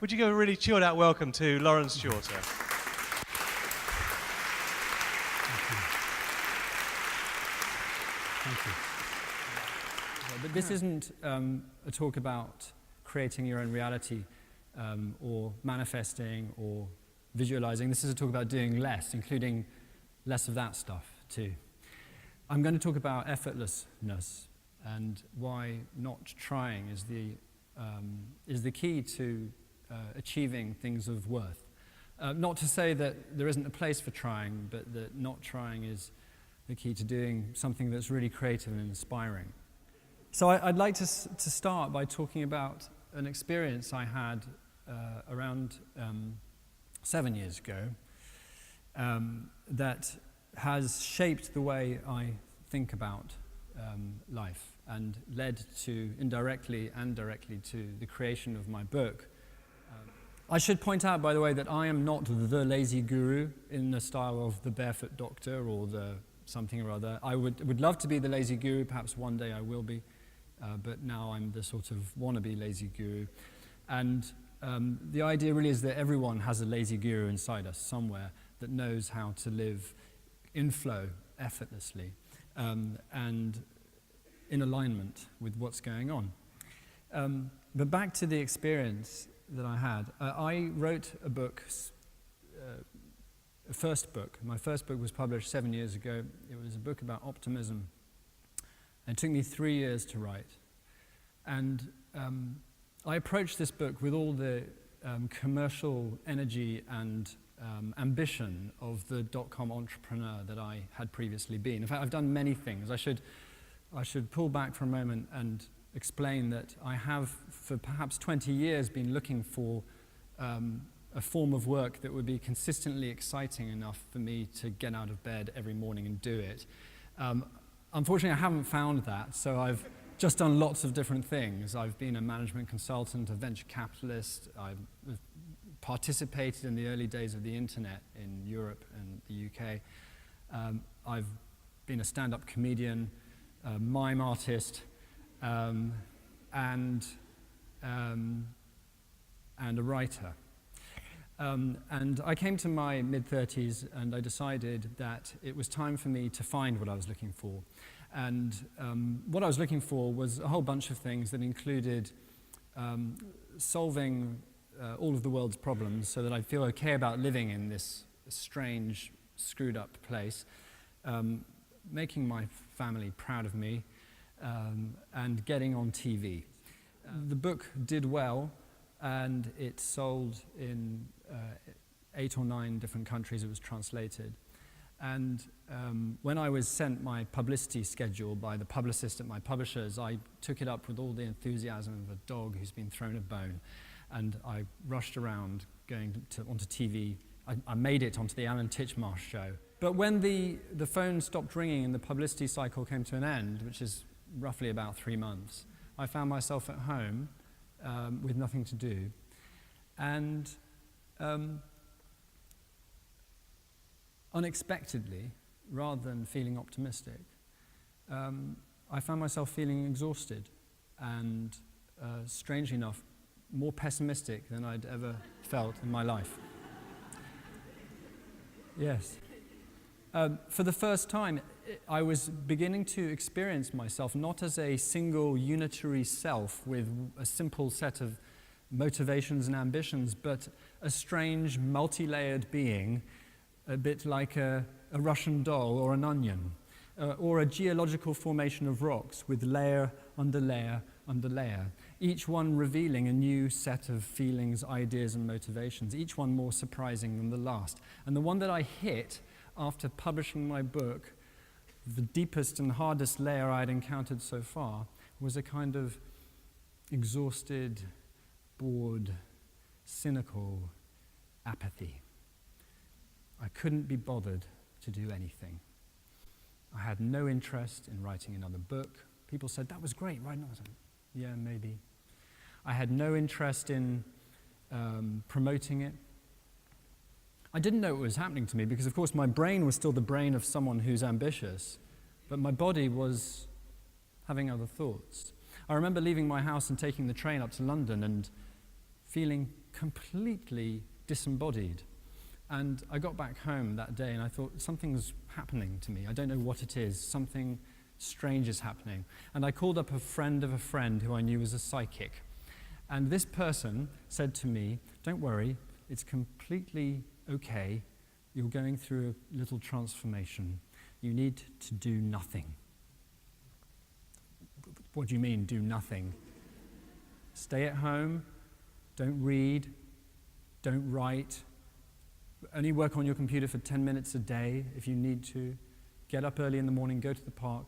Would you give a really chilled out welcome to Lawrence Shorter? Thank you. But this isn't a talk about creating your own reality or manifesting or visualizing. This is a talk about doing less, including less of that stuff too. I'm going to talk about effortlessness and why not trying is the key to achieving things of worth. Not to say that there isn't a place for trying, but that not trying is the key to doing something that's really creative and inspiring. So I'd like to start by talking about an experience I had around 7 years ago that has shaped the way I think about life and led to, indirectly and directly, to the creation of my book. I should point out, by the way, that I am not the lazy guru in the style of the barefoot doctor or the something or other. I would love to be the lazy guru, perhaps one day I will be, but now I'm the sort of wannabe lazy guru. And the idea really is that everyone has a lazy guru inside us somewhere that knows how to live in flow, effortlessly, and in alignment with what's going on. But back to the experience that I had. I wrote a book, a first book. My first book was published 7 years ago. It was a book about optimism. It took me 3 years to write. And I approached this book with all the commercial energy and ambition of the dot-com entrepreneur that I had previously been. In fact, I've done many things. I should pull back for a moment and explain that I have, for perhaps 20 years, been looking for a form of work that would be consistently exciting enough for me to get out of bed every morning and do it. Unfortunately, I haven't found that, so I've just done lots of different things. I've been a management consultant, a venture capitalist. I've participated in the early days of the internet in Europe and the UK. I've been a stand-up comedian, a mime artist, and a writer. And I came to my mid-30s and I decided that it was time for me to find what I was looking for. And what I was looking for was a whole bunch of things that included solving all of the world's problems so that I'd feel okay about living in this strange, screwed up place, making my family proud of me, and getting on TV. The book did well, and it sold in 8 or 9 different countries. It was translated. And when I was sent my publicity schedule by the publicist at my publishers, I took it up with all the enthusiasm of a dog who's been thrown a bone. And I rushed around going onto TV. I made it onto the Alan Titchmarsh show. But when the phone stopped ringing and the publicity cycle came to an end, which is roughly about 3 months, I found myself at home with nothing to do. And unexpectedly, rather than feeling optimistic, I found myself feeling exhausted and, strangely enough, more pessimistic than I'd ever felt in my life. Yes. For the first time, I was beginning to experience myself not as a single unitary self with a simple set of motivations and ambitions, but a strange, multi-layered being, a bit like a Russian doll or an onion, or a geological formation of rocks with layer under layer under layer, each one revealing a new set of feelings, ideas, and motivations, each one more surprising than the last. And the one that I hit after publishing my book, the deepest and hardest layer I'd encountered so far, was a kind of exhausted, bored, cynical apathy. I couldn't be bothered to do anything. I had no interest in writing another book. People said, that was great, right? And I was like, yeah, maybe. I had no interest in promoting it. I didn't know what was happening to me because, of course, my brain was still the brain of someone who's ambitious, but my body was having other thoughts. I remember leaving my house and taking the train up to London and feeling completely disembodied. And I got back home that day and I thought, something's happening to me. I don't know what it is. Something strange is happening. And I called up a friend of a friend who I knew was a psychic. And this person said to me, don't worry, it's completely okay. You're going through a little transformation. You need to do nothing. What do you mean, do nothing? Stay at home, don't read, don't write, only work on your computer for 10 minutes a day if you need to. Get up early in the morning, go to the park.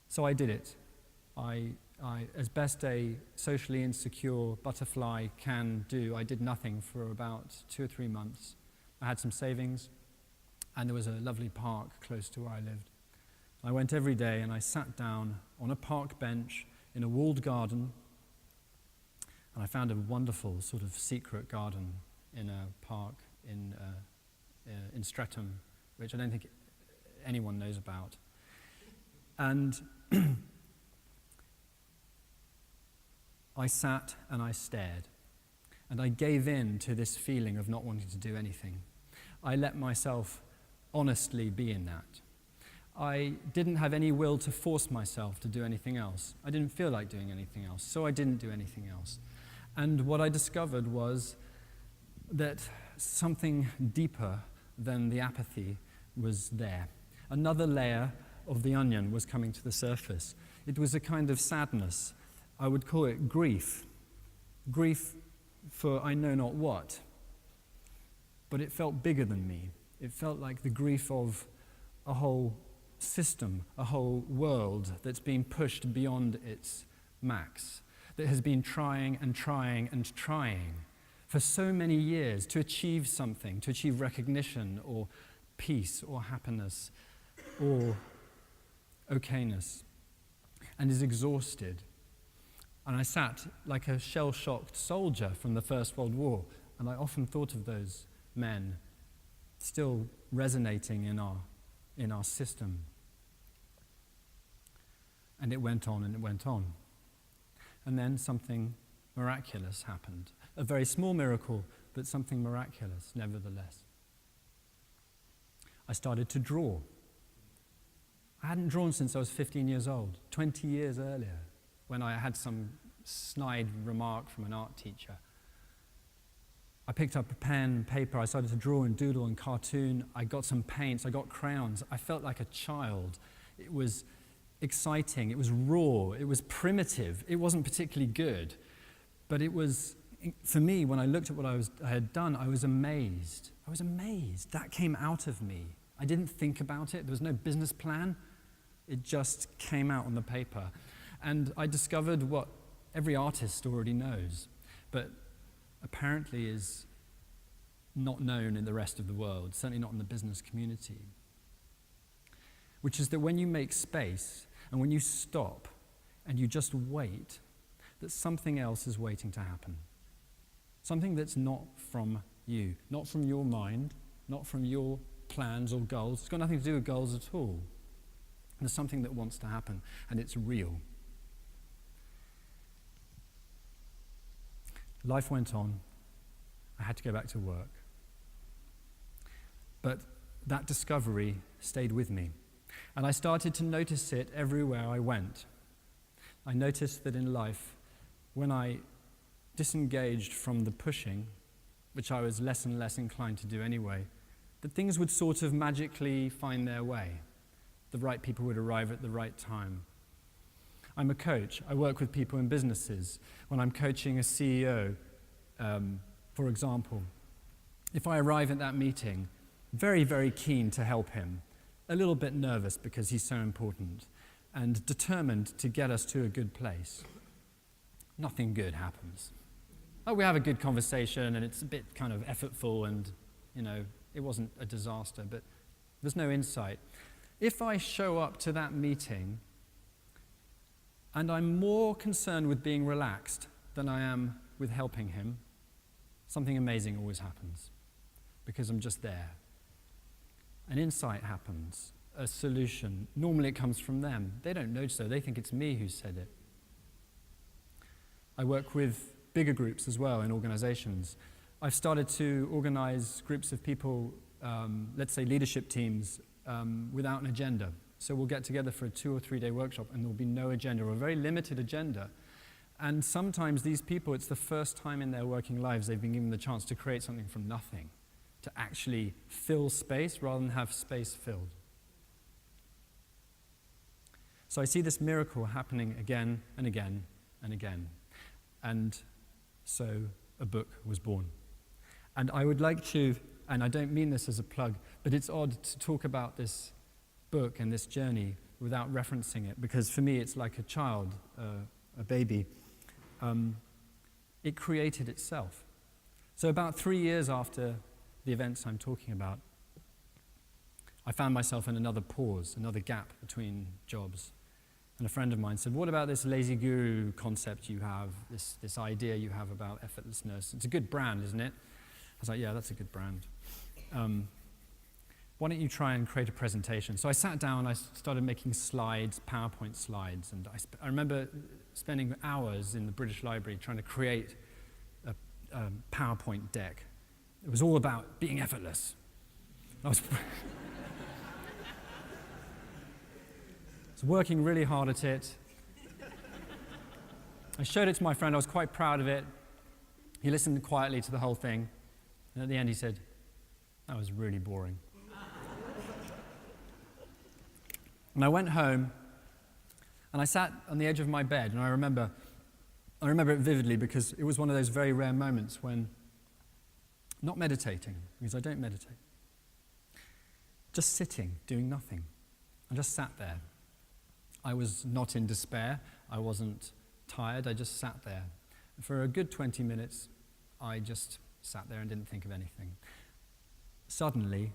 So I did it. I, as best a socially insecure butterfly can do, I did nothing for about 2 or 3 months. I had some savings, and there was a lovely park close to where I lived. I went every day and I sat down on a park bench in a walled garden, and I found a wonderful sort of secret garden in a park in Streatham, which I don't think anyone knows about. And I sat and I stared, and I gave in to this feeling of not wanting to do anything. I let myself honestly be in that. I didn't have any will to force myself to do anything else. I didn't feel like doing anything else, so I didn't do anything else. And what I discovered was that something deeper than the apathy was there. Another layer of the onion was coming to the surface. It was a kind of sadness. I would call it grief. Grief for I know not what. But it felt bigger than me. It felt like the grief of a whole system, a whole world that's been pushed beyond its max, that has been trying and trying and trying for so many years to achieve something, to achieve recognition or peace or happiness or okayness, and is exhausted. And I sat like a shell-shocked soldier from the First World War, and I often thought of those men still resonating in our system. And it went on and it went on. And then something miraculous happened. A very small miracle, but something miraculous, nevertheless. I started to draw. I hadn't drawn since I was 15 years old, 20 years earlier, when I had some snide remark from an art teacher. I picked up a pen and paper, I started to draw and doodle and cartoon. I got some paints, I got crayons. I felt like a child. It was exciting, it was raw, it was primitive. It wasn't particularly good, but it was, for me, when I looked at what I had done, I was amazed. I was amazed. That came out of me. I didn't think about it. There was no business plan. It just came out on the paper. And I discovered what every artist already knows, but apparently is not known in the rest of the world, certainly not in the business community, which is that when you make space and when you stop and you just wait, that something else is waiting to happen. Something that's not from you, not from your mind, not from your plans or goals. It's got nothing to do with goals at all. There's something that wants to happen, and it's real. Life went on. I had to go back to work. But that discovery stayed with me. And I started to notice it everywhere I went. I noticed that in life, when I disengaged from the pushing, which I was less and less inclined to do anyway, that things would sort of magically find their way. The right people would arrive at the right time. I'm a coach. I work with people in businesses. When I'm coaching a CEO, for example, if I arrive at that meeting, very, very keen to help him, a little bit nervous because he's so important, and determined to get us to a good place, nothing good happens. Oh, we have a good conversation, and it's a bit kind of effortful, and, it wasn't a disaster, but there's no insight. If I show up to that meeting and I'm more concerned with being relaxed than I am with helping him, something amazing always happens because I'm just there. An insight happens, a solution. Normally it comes from them. They don't know so. They think it's me who said it. I work with bigger groups as well in organizations. I've started to organize groups of people, let's say leadership teams, without an agenda. So we'll get together for a 2 or 3 day workshop and there'll be no agenda, or a very limited agenda. And sometimes these people, it's the first time in their working lives they've been given the chance to create something from nothing, to actually fill space rather than have space filled. So I see this miracle happening again and again and again. And so a book was born. And I would like to, and I don't mean this as a plug, but it's odd to talk about this book and this journey without referencing it, because for me it's like a child, a baby. It created itself. So about 3 years after the events I'm talking about, I found myself in another pause, another gap between jobs. And a friend of mine said, what about this lazy guru concept you have, this idea you have about effortlessness? It's a good brand, isn't it? I was like, yeah, that's a good brand. Why don't you try and create a presentation? So I sat down, I started making slides, PowerPoint slides, and I remember spending hours in the British Library trying to create a PowerPoint deck. It was all about being effortless. I was working really hard at it. I showed it to my friend, I was quite proud of it. He listened quietly to the whole thing, and at the end he said, that was really boring. And I went home, and I sat on the edge of my bed, and I remember it vividly because it was one of those very rare moments when, not meditating, because I don't meditate, just sitting, doing nothing. I just sat there. I was not in despair, I wasn't tired, I just sat there. For a good 20 minutes, I just sat there and didn't think of anything. Suddenly,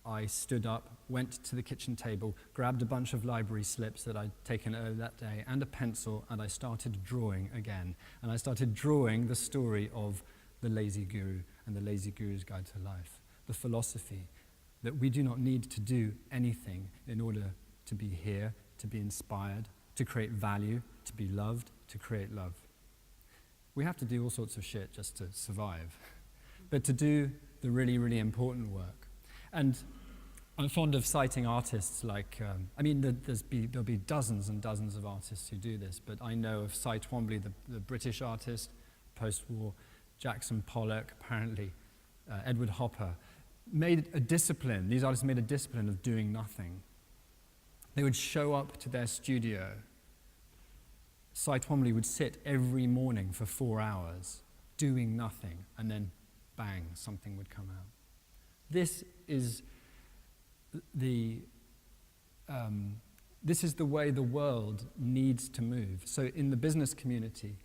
I stood up, went to the kitchen table, grabbed a bunch of library slips that I'd taken earlier that day and a pencil, and I started drawing again. And I started drawing the story of the lazy guru and the lazy guru's guide to life. The philosophy that we do not need to do anything in order to be here, to be inspired, to create value, to be loved, to create love. We have to do all sorts of shit just to survive, but to do the really, really important work. And I'm fond of citing artists like, there'll be dozens and dozens of artists who do this, but I know of Cy Twombly, the British artist, post-war, Jackson Pollock, apparently, Edward Hopper, made a discipline, these artists made a discipline of doing nothing. They would show up to their studio. Cy Twombly would sit every morning for 4 hours, doing nothing, and then bang, something would come out. This is the way the world needs to move. So in the business community,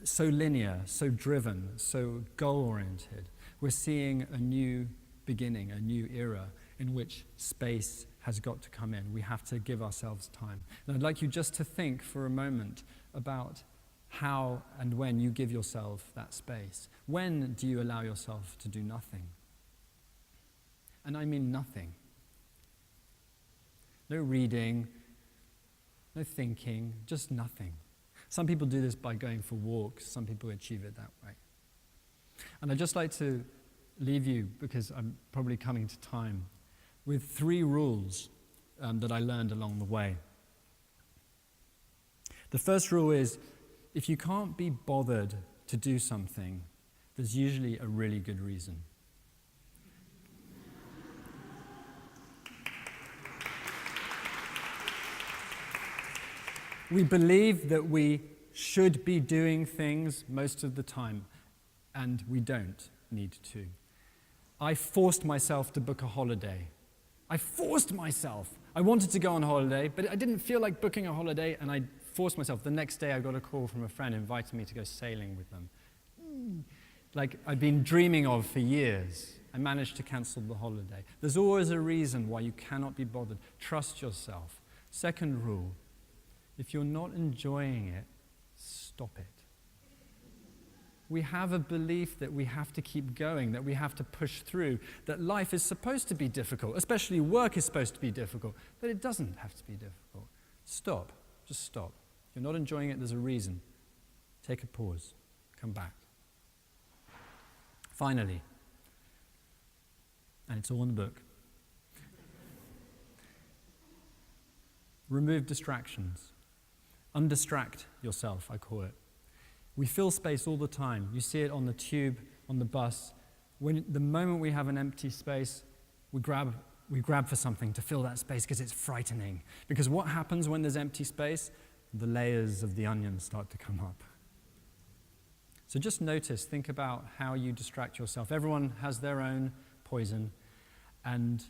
so linear, so driven, so goal-oriented, we're seeing a new beginning, a new era in which space has got to come in. We have to give ourselves time. And I'd like you just to think for a moment about how and when you give yourself that space. When do you allow yourself to do nothing? And I mean nothing. No reading, no thinking, just nothing. Some people do this by going for walks. Some people achieve it that way. And I'd just like to leave you, because I'm probably coming to time, with 3 rules that I learned along the way. The first rule is, if you can't be bothered to do something, there's usually a really good reason. We believe that we should be doing things most of the time, and we don't need to. I forced myself to book a holiday. I forced myself. I wanted to go on holiday, but I didn't feel like booking a holiday, and I forced myself. The next day I got a call from a friend inviting me to go sailing with them. Like I'd been dreaming of for years. I managed to cancel the holiday. There's always a reason why you cannot be bothered. Trust yourself. Second rule, if you're not enjoying it, stop it. We have a belief that we have to keep going, that we have to push through, that life is supposed to be difficult, especially work is supposed to be difficult, but it doesn't have to be difficult. Stop. Just stop. If you're not enjoying it, there's a reason. Take a pause. come back. Finally, and it's all in the book, remove distractions. Undistract yourself, I call it. We fill space all the time. You see it on the tube, on the bus. The moment we have an empty space, we grab for something to fill that space because it's frightening. Because what happens when there's empty space? The layers of the onion start to come up. So just notice, think about how you distract yourself. Everyone has their own poison, and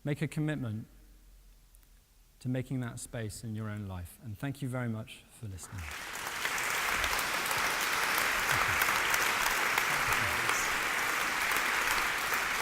make a commitment to making that space in your own life. And thank you very much for listening.